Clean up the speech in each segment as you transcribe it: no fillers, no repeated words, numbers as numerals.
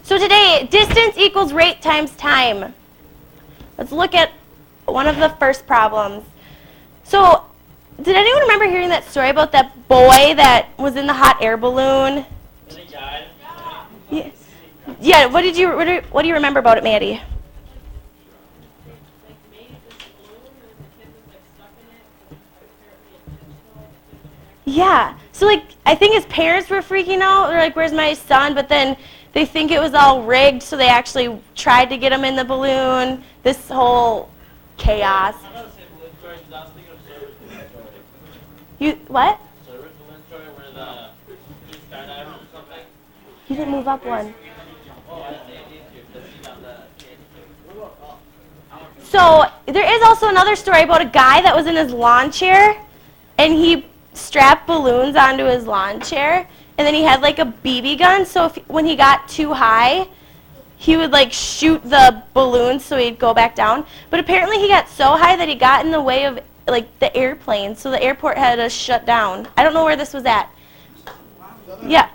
So today, distance equals rate times time. Let's look at one of the first problems. So, did anyone remember hearing that story about that boy that was in the hot air balloon? And he died? Yeah. Yeah. What do you remember about it, Maddie? Yeah. So like, I think his parents were freaking out. They're like, "Where's my son?" But then they think it was all rigged, so they actually tried to get him in the balloon. This whole chaos. You what? You didn't move up one. So there is also another story about a guy that was in his lawn chair, and he strapped balloons onto his lawn chair, and then he had like a BB gun. So when he got too high, he would like shoot the balloons so he'd go back down. But apparently he got so high that he got in the way of like the airplane, so the airport had to shut down. I don't know where this was at. Yeah.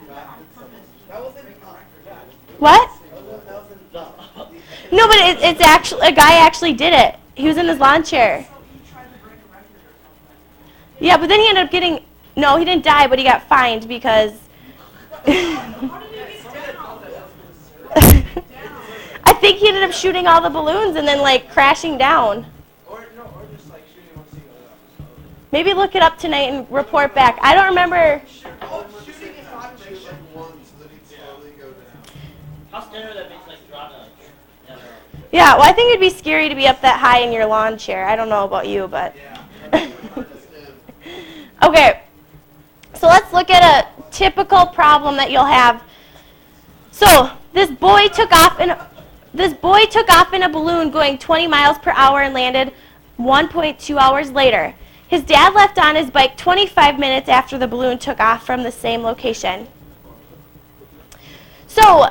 What? No, but it's actually a guy actually did it. He was in his lawn chair. Yeah, but then he ended up getting no, he didn't die, but he got fined because I think he ended up shooting all the balloons and then like crashing down. Maybe look it up tonight and report back. I don't remember. Yeah, well, I think it'd be scary to be up that high in your lawn chair. I don't know about you, but. Okay, so let's look at a typical problem that you'll have. So this boy took off in a balloon going 20 miles per hour and landed 1.2 hours later. His dad left on his bike 25 minutes after the balloon took off from the same location. So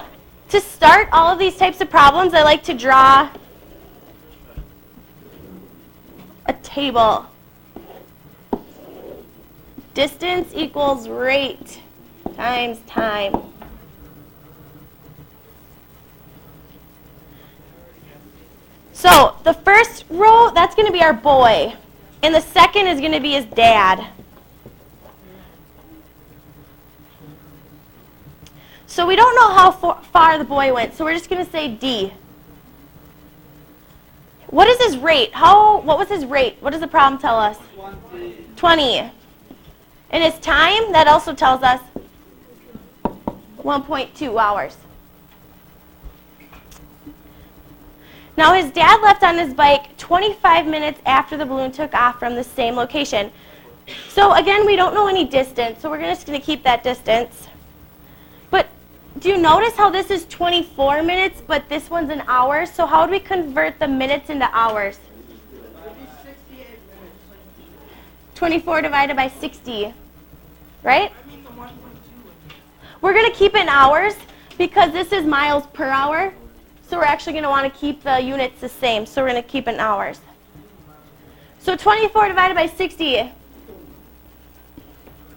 to start all of these types of problems, I like to draw a table. Distance equals rate times time. So the first row, that's going to be our boy. And the second is going to be his dad. So we don't know how far the boy went, so we're just going to say D. What is his rate? What was his rate? What does the problem tell us? 20. And his time, that also tells us 1.2 hours. Now his dad left on his bike 25 minutes after the balloon took off from the same location. So again, we don't know any distance, so we're just going to keep that distance. But do you notice how this is 24 minutes, but this one's an hour? So how do we convert the minutes into hours? 24 divided by 60, right? We're going to keep it in hours because this is miles per hour. So we're actually going to want to keep the units the same. So we're going to keep it in hours. So 24 divided by 60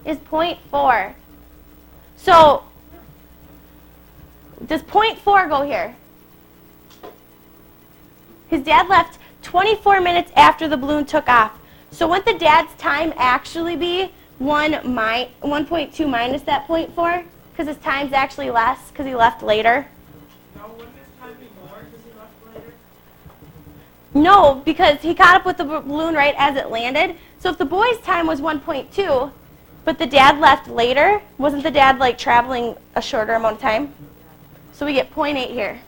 is 0.4. So does 0.4 go here? His dad left 24 minutes after the balloon took off. So wouldn't the dad's time actually be 1.2 minus that 0.4? Because his time's actually less because he left later. No, because he caught up with the balloon right as it landed. So if the boy's time was 1.2, but the dad left later, wasn't the dad like traveling a shorter amount of time? So we get 0.8 here.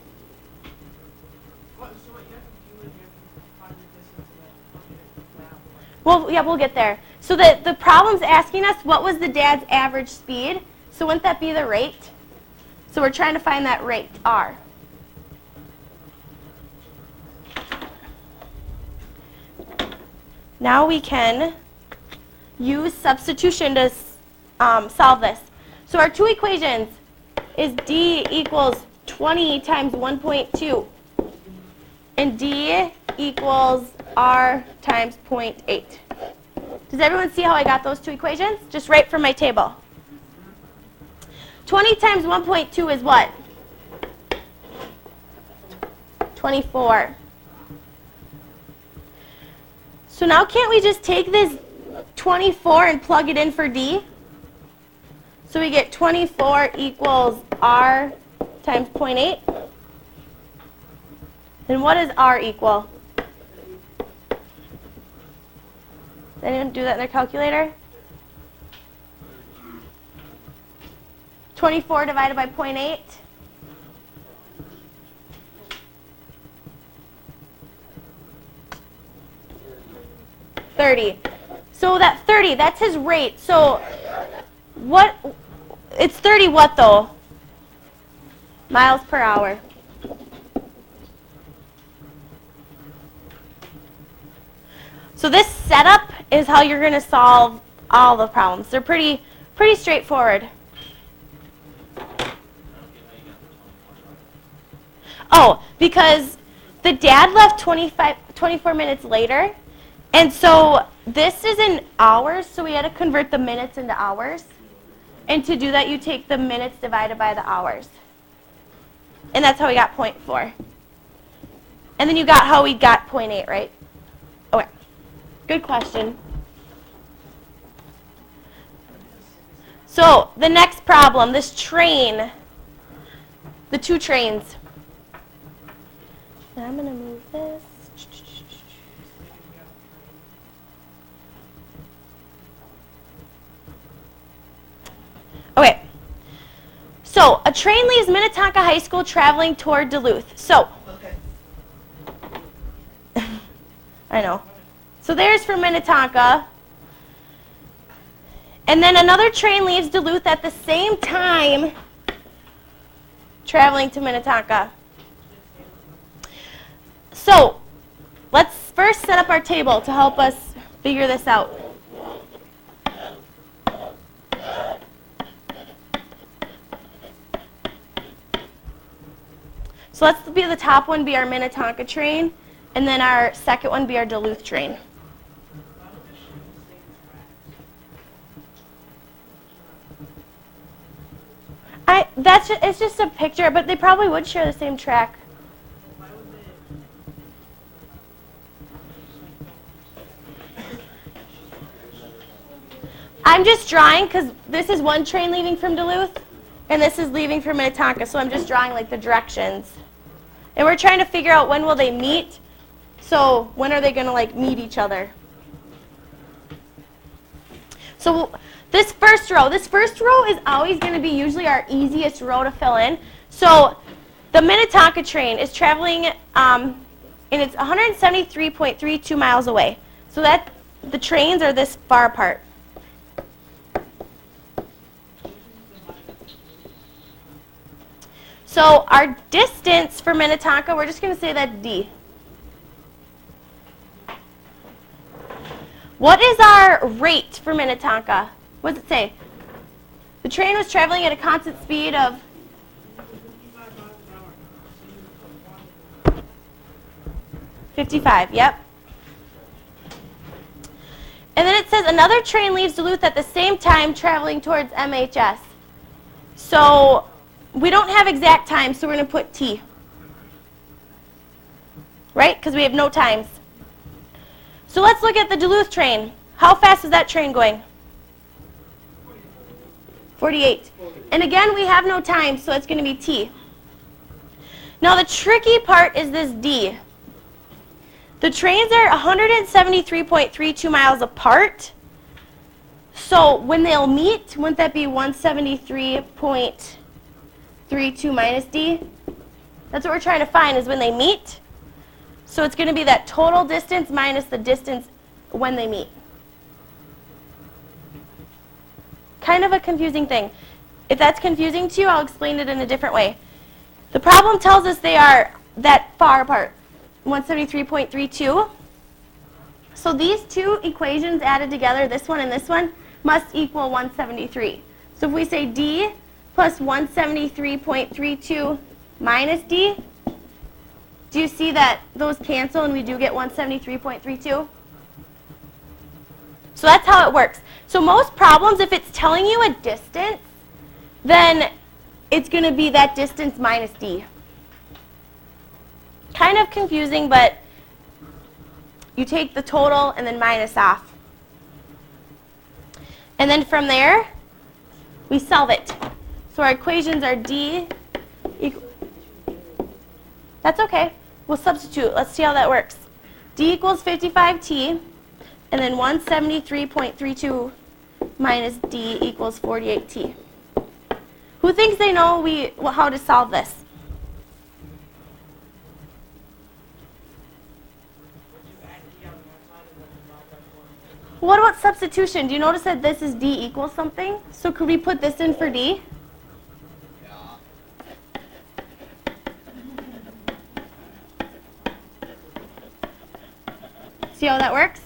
Well, yeah, we'll get there. So the problem's asking us what was the dad's average speed. So wouldn't that be the rate? So we're trying to find that rate, R. Now we can use substitution to solve this. So our two equations is D equals 20 times 1.2. And D equals R times 0.8. Does everyone see how I got those two equations? Just right from my table. 20 times 1.2 is what? 24. So now can't we just take this 24 and plug it in for D? So we get 24 equals R times 0.8. Then what does R equal? Did anyone do that in their calculator? 24 divided by 0.8. 30. So that 30, that's his rate. So what, it's 30 what though? Miles per hour. So this setup is how you're going to solve all the problems. They're pretty straightforward. Oh, because the dad left 24 minutes later, and so this is in hours, so we had to convert the minutes into hours. And to do that, you take the minutes divided by the hours. And that's how we got 0.4. And then you got how we got 0.8, right? Okay. Good question. So the next problem, this train, the two trains. And I'm going to move this. Okay. So a train leaves Minnetonka High School traveling toward Duluth. So, I know. So there's for Minnetonka. And then another train leaves Duluth at the same time traveling to Minnetonka. So let's first set up our table to help us figure this out. So let's be the top one be our Minnetonka train, and then our second one be our Duluth train. It's just a picture, but they probably would share the same track. I'm just drawing because this is one train leaving from Duluth, and this is leaving from Minnetonka, so I'm just drawing like the directions. And we're trying to figure out when will they meet, so when are they going to like meet each other. So this first row is always going to be usually our easiest row to fill in. So the Minnetonka train is traveling, and it's 173.32 miles away. So that the trains are this far apart. So our distance for Minnetonka, we're just going to say that's D. What is our rate for Minnetonka? What does it say? The train was traveling at a constant speed of 55, yep. And then it says another train leaves Duluth at the same time traveling towards MHS. So we don't have exact time, so we're going to put T. Right? Because we have no times. So let's look at the Duluth train. How fast is that train going? 48. And again, we have no time, so it's going to be T. Now the tricky part is this D. The trains are 173.32 miles apart. So when they'll meet, wouldn't that be 173.32 minus D? That's what we're trying to find is when they meet. So it's going to be that total distance minus the distance when they meet. Kind of a confusing thing. If that's confusing to you, I'll explain it in a different way. The problem tells us they are that far apart, 173.32. So these two equations added together, this one and this one, must equal 173. So if we say D plus 173.32 minus D, do you see that those cancel and we do get 173.32? So that's how it works. So most problems, if it's telling you a distance, then it's going to be that distance minus D. kind of confusing, but you take the total and then minus off. And then from there, we solve it. So our equations are D equal, that's okay. We'll substitute. Let's see how that works. D equals 55t, and then 173.32 minus D equals 48t. Who thinks they know how to solve this? What about substitution? Do you notice that this is D equals something? So could we put this in for D? See how that works?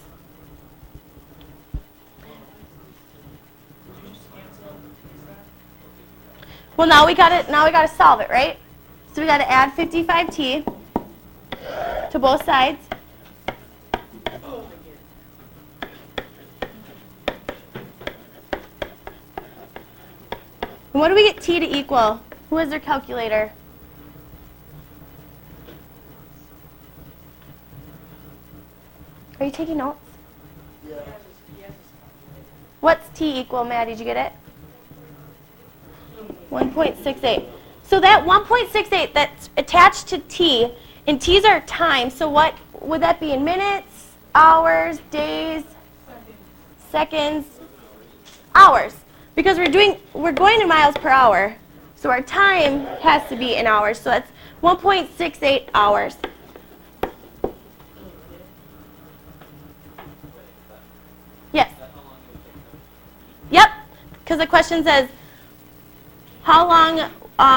Well, now we got to solve it, right? So we got to add 55t to both sides. And what do we get t to equal? Who has their calculator? Are you taking notes? Yeah. What's t equal, Matt? Did you get it? 1.68. So that 1.68 that's attached to t, and t's are time, so what would that be in minutes, hours, days, seconds, hours? Because we're going in miles per hour, so our time has to be in hours, so that's 1.68 hours. Yes. Yep, because the question says, how long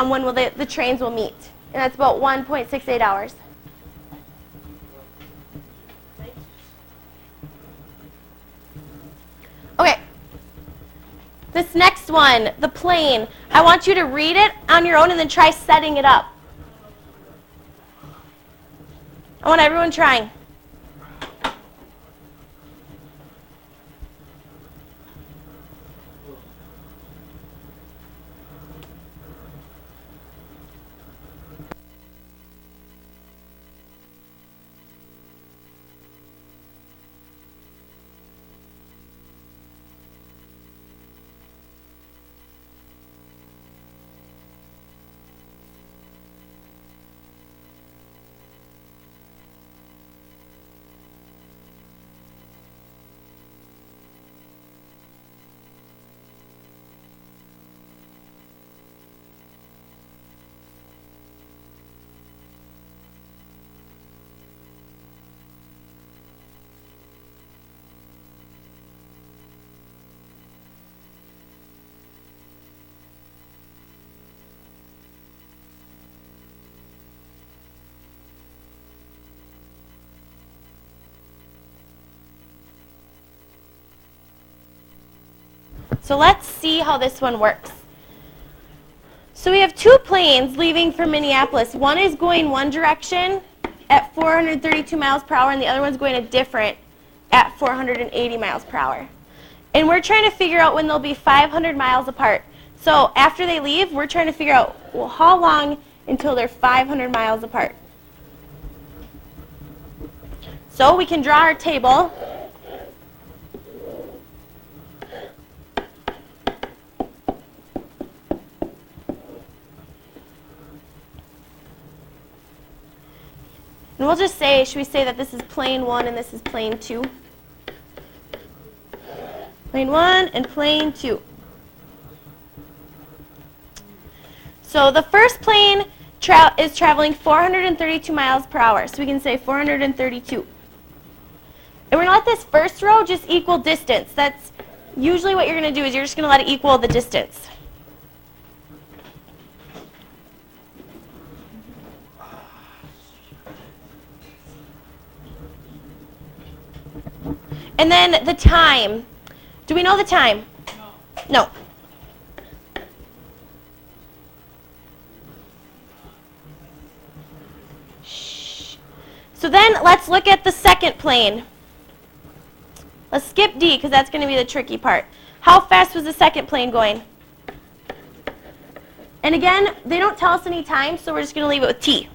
when will the trains will meet? And that's about 1.68 hours. Okay. This next one, the plane. I want you to read it on your own and then try setting it up. I want everyone trying. So let's see how this one works. So we have two planes leaving from Minneapolis. One is going one direction at 432 miles per hour, and the other one's going a different at 480 miles per hour. And we're trying to figure out when they'll be 500 miles apart. So after they leave, we're trying to figure out, well, how long until they're 500 miles apart. So we can draw our table. And we'll just say, should we say that this is plane 1 and this is plane 2? Plane 1 and plane 2. So the first plane is traveling 432 miles per hour. So we can say 432. And we're going to let this first row just equal distance. That's usually what you're going to do is you're just going to let it equal the distance. And then the time. Do we know the time? No. Shh. So then let's look at the second plane. Let's skip D because that's going to be the tricky part. How fast was the second plane going? And again, they don't tell us any time, so we're just going to leave it with T.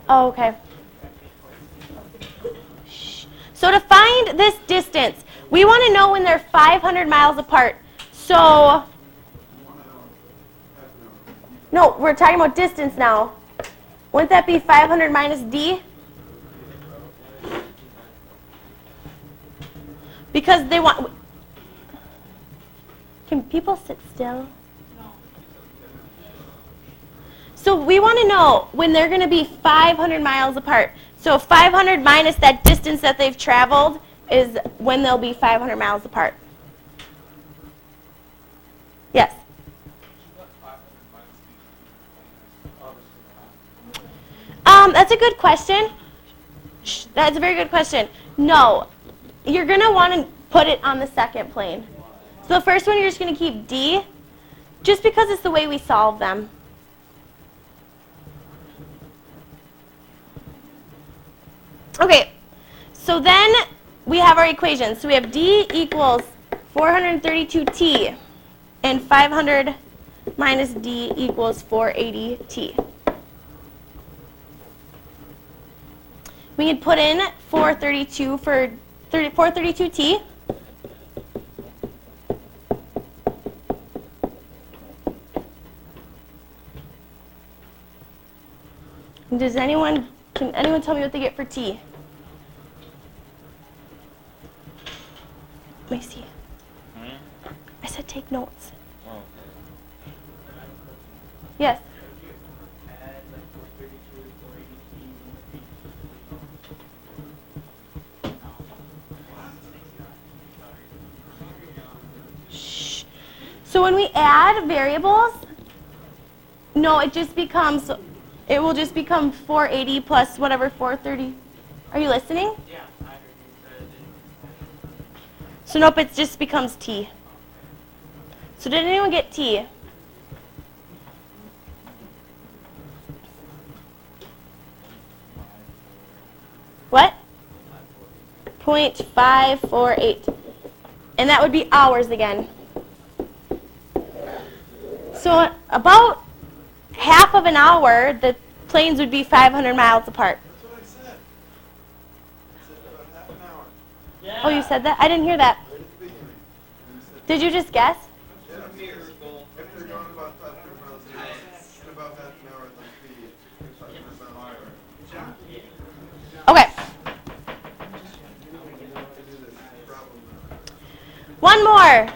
Oh, okay. So to find this distance, we want to know when they're 500 miles apart. So, no, we're talking about distance now. Wouldn't that be 500 minus d? Because they want... Can people sit still? So we want to know when they're going to be 500 miles apart. So 500 minus that distance that they've traveled is when they'll be 500 miles apart. Yes? That's a good question. That's a very good question. No. You're going to want to put it on the second plane. So the first one you're just going to keep d, just because it's the way we solve them. Okay, so then we have our equations. So we have d equals 432t, and 500 minus d equals 480t. We can put in 432 for 432t. Can anyone tell me what they get for t? Let me see. I said take notes. Oh. Yes. Shh. So when we add variables, no, it will just become 480 plus whatever 430. Are you listening? Yeah, I heard you said So nope, it just becomes t. So did anyone get t? What? 0.548. And that would be hours again. So about half of an hour, the planes would be 500 miles apart. That's what I said. I said about half an hour. Yeah. Oh, you said that? I didn't hear that. Right at the beginning. And I said, Did you just guess? yeah, if they're going about 500 miles an hour, in about half an hour, they'll be 500 miles an hour. Okay. One more.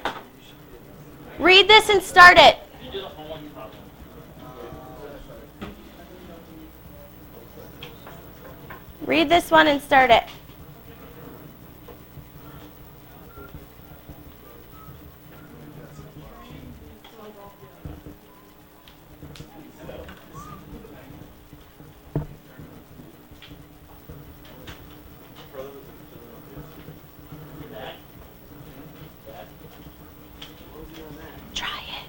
Read this and start it. You do the homework problem. Read this one and start it. Try it.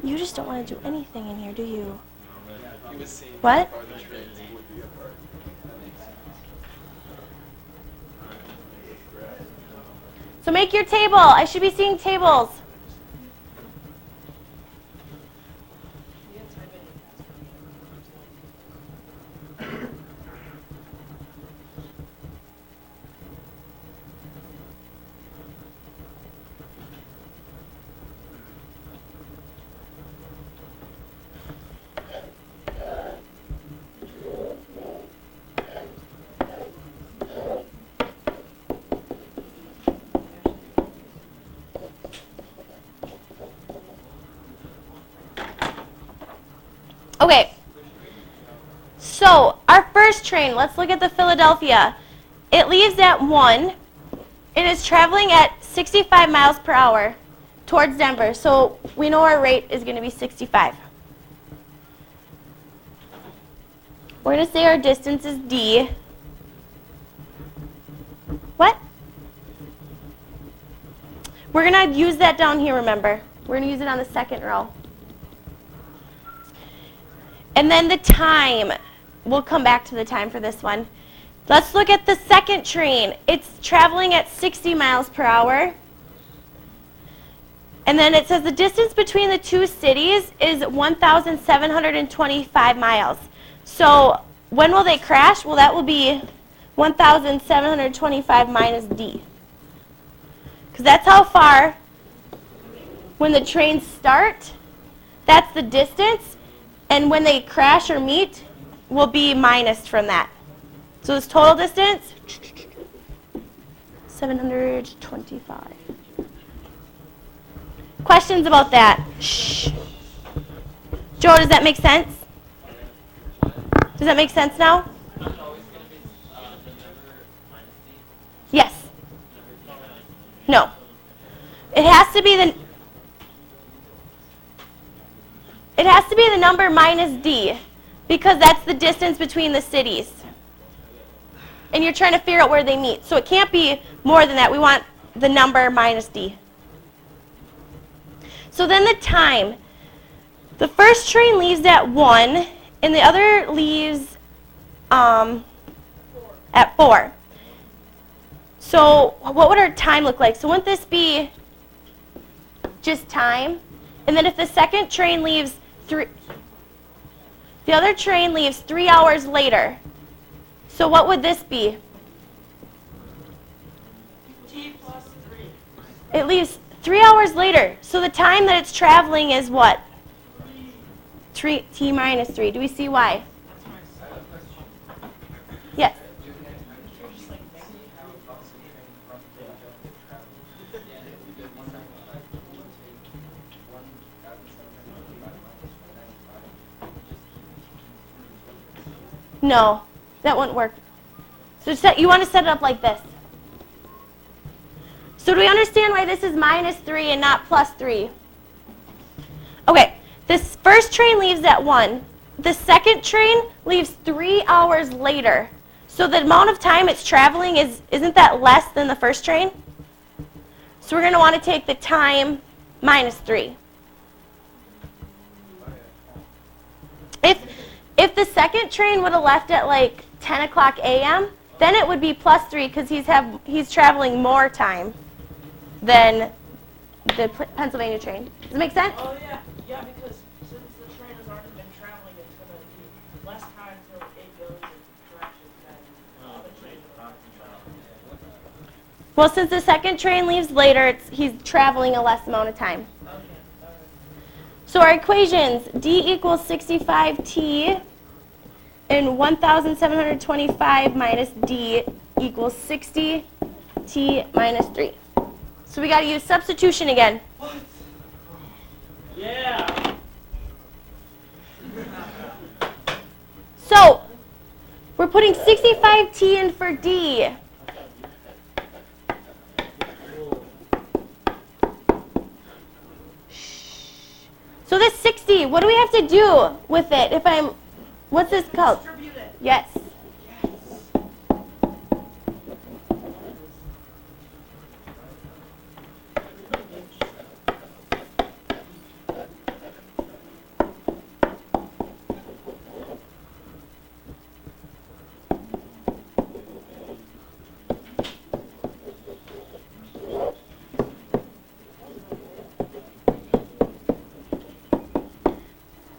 You just don't want to do anything in here, do you? What? So make your table. I should be seeing tables. Okay, so our first train, let's look at the Philadelphia. It leaves at 1. It is traveling at 65 miles per hour towards Denver. So we know our rate is going to be 65. We're going to say our distance is d. What? We're going to use that down here, remember. We're going to use it on the second row. And then the time. We'll come back to the time for this one. Let's look at the second train. It's traveling at 60 miles per hour. And then it says the distance between the two cities is 1,725 miles. So when will they crash? Well, that will be 1,725 minus d. Because that's how far, when the trains start, that's the distance, and when they crash or meet, will be minus from that. So this total distance, 725. Questions about that? Shh. Joe, does that make sense? Does that make sense now? Is it always going to be the number minus D? Yes. Number No. It has to be the number minus d, because that's the distance between the cities. And you're trying to figure out where they meet. So it can't be more than that. We want the number minus d. So then the time. The first train leaves at 1, and the other leaves at 4. So what would our time look like? So wouldn't this be just time? And then if the second train leaves the other train leaves 3 hours later. So what would this be? T plus 3. It leaves 3 hours later. So the time that it's traveling is what? T minus 3. Do we see why? Yes. No, that wouldn't work. So you want to set it up like this. So do we understand why this is minus 3 and not plus 3? Okay, this first train leaves at 1. The second train leaves 3 hours later. So the amount of time it's traveling isn't that less than the first train? So we're going to want to take the time minus 3. If the second train would have left at like 10 o'clock a.m., then it would be plus 3 because he's traveling more time than the Pennsylvania train. Does it make sense? Oh, yeah, because since the train has already been traveling, it's going to be less time till it goes in directions than the other train. Well, since the second train leaves later, he's traveling a less amount of time. Okay, all right. So our equations, d equals 65t, and 1,725 minus d equals 60t minus 3. So we got to use substitution again. Yeah. So we're putting 65t in for d. So this 60, what do we have to do with it? What's this called? Distribute it. Yes.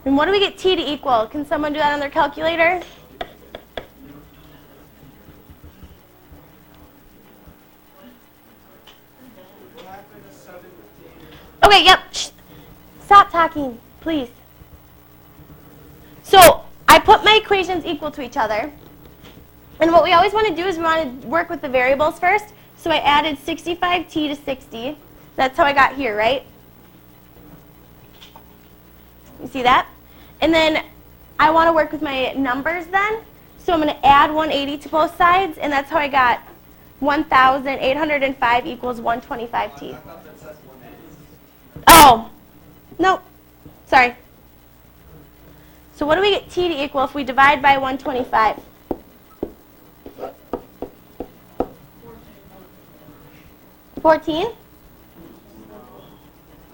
And what do we get t to equal? Can someone do that on their calculator? Okay, yep. Shh. Stop talking, please. So I put my equations equal to each other. And what we always want to do is we want to work with the variables first. So I added 65t to 60. That's how I got here, right? You see that? And then I want to work with my numbers then. So I'm going to add 180 to both sides, and that's how I got 1,805 equals 125t. Oh, no, sorry. So what do we get t to equal if we divide by 125? 14?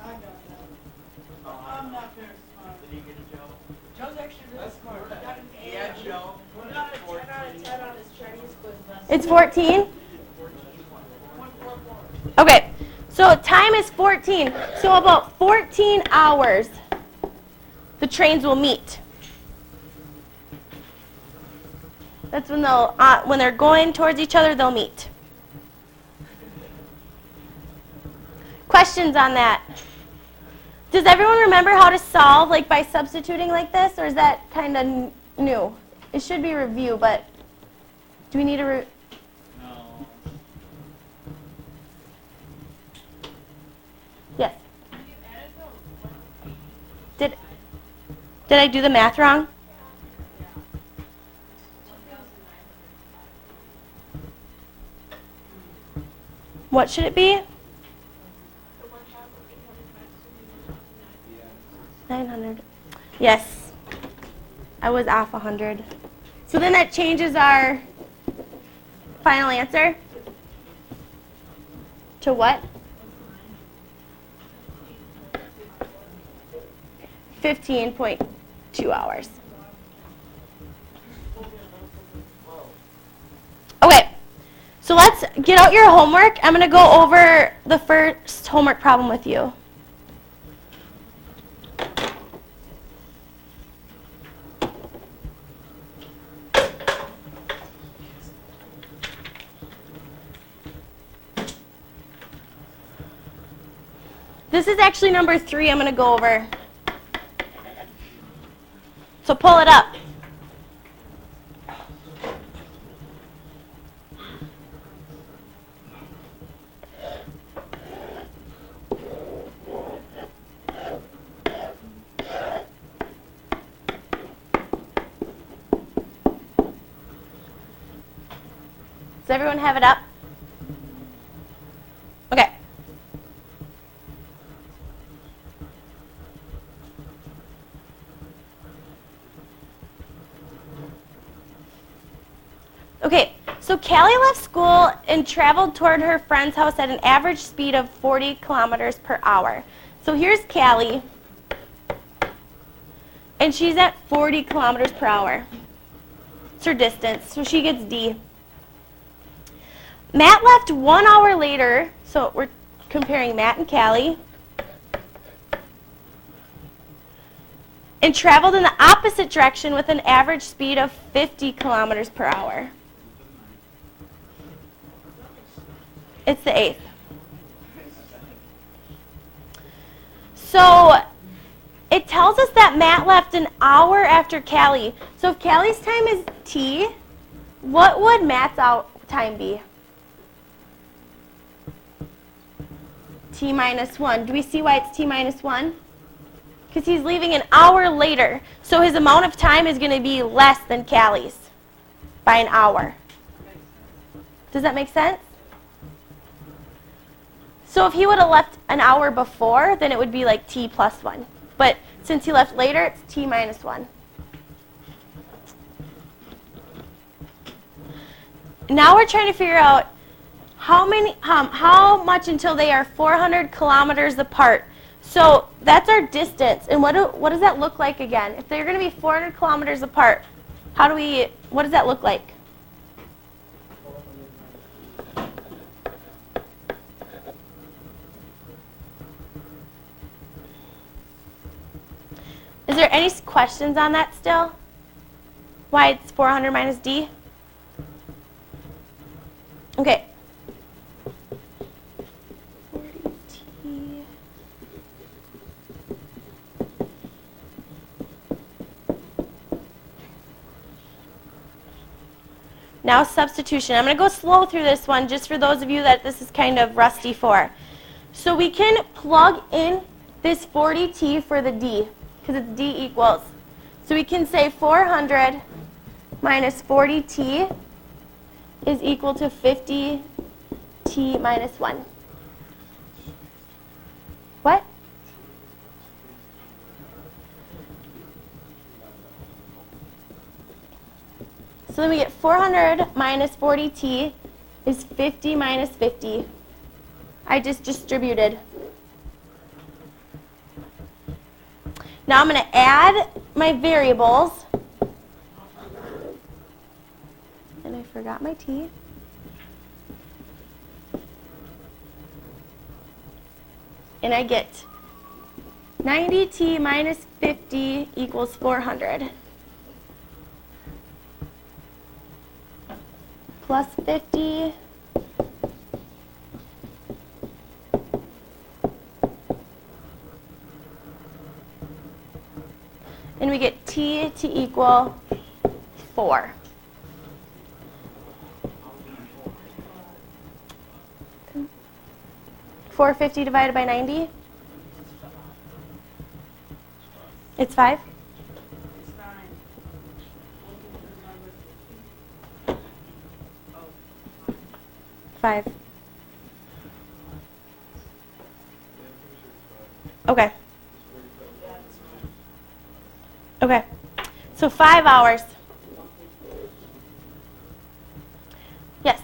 I got that. I'm not very smart. Did you get a Joe? Joe's actually really smart. He got an A. Yeah, Joe. He got a 10 out of 10 on his Chinese quiz. It's 14? 144. Okay, so time is 14. So about 14 hours, the trains will meet. That's when they're going towards each other, they'll meet. Questions on that? Does everyone remember how to solve like by substituting like this, or is that kind of new? It should be review, but do we need a No. Yes. Did I do the math wrong? What should it be? 900. Yes. I was off 100. So then that changes our final answer to what? 15.2 hours. Okay. So let's get out your homework. I'm going to go over the first homework problem with you. This is actually number 3 I'm going to go over. So pull it up. Does everyone have it up? Okay. Okay, so Callie left school and traveled toward her friend's house at an average speed of 40 kilometers per hour. So here's Callie, and she's at 40 kilometers per hour. It's her distance, so she gets D. Matt left 1 hour later, so we're comparing Matt and Callie, and traveled in the opposite direction with an average speed of 50 kilometers per hour. It's the 8th. So it tells us that Matt left an hour after Callie. So if Callie's time is T, what would Matt's time be? T minus 1. Do we see why it's T minus 1? Because he's leaving an hour later. So his amount of time is going to be less than Callie's by an hour. Does that make sense? So if he would have left an hour before, then it would be like T plus 1. But since he left later, it's T minus 1. Now we're trying to figure out how much until they are 400 kilometers apart. So that's our distance. And what does that look like again? If they're going to be 400 kilometers apart, what does that look like? Is there any questions on that still? Why it's 400 minus D? Okay. 40T. Now substitution. I'm going to go slow through this one just for those of you that this is kind of rusty for. So we can plug in this 40T for the D because it's D equals. So we can say 400 minus 40T is equal to 50T minus 1. What? So then we get 400 minus 40T is 50 minus 50. I just distributed. Now I'm going to add my variables. And I forgot my T. And I get 90T minus 50 equals 400. plus 50. And we get t to equal 4. $450 divided by 90? It's 5? It's 9. 5. Okay. Okay. So 5 hours. Yes.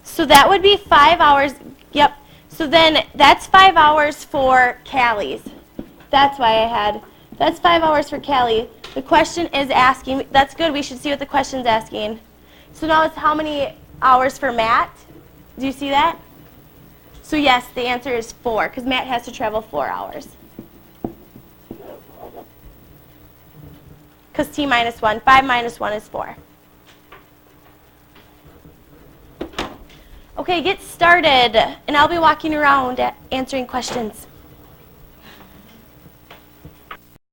So that would be 5 hours. Yep. So then that's 5 hours for Callie's. That's why I had, that's 5 hours for Callie. The question is asking, that's good, we should see what the question's asking. So now it's how many hours for Matt? Do you see that? So yes, the answer is 4, because Matt has to travel 4 hours. Because t minus 1, 5 minus 1 is 4. Okay, get started, and I'll be walking around answering questions.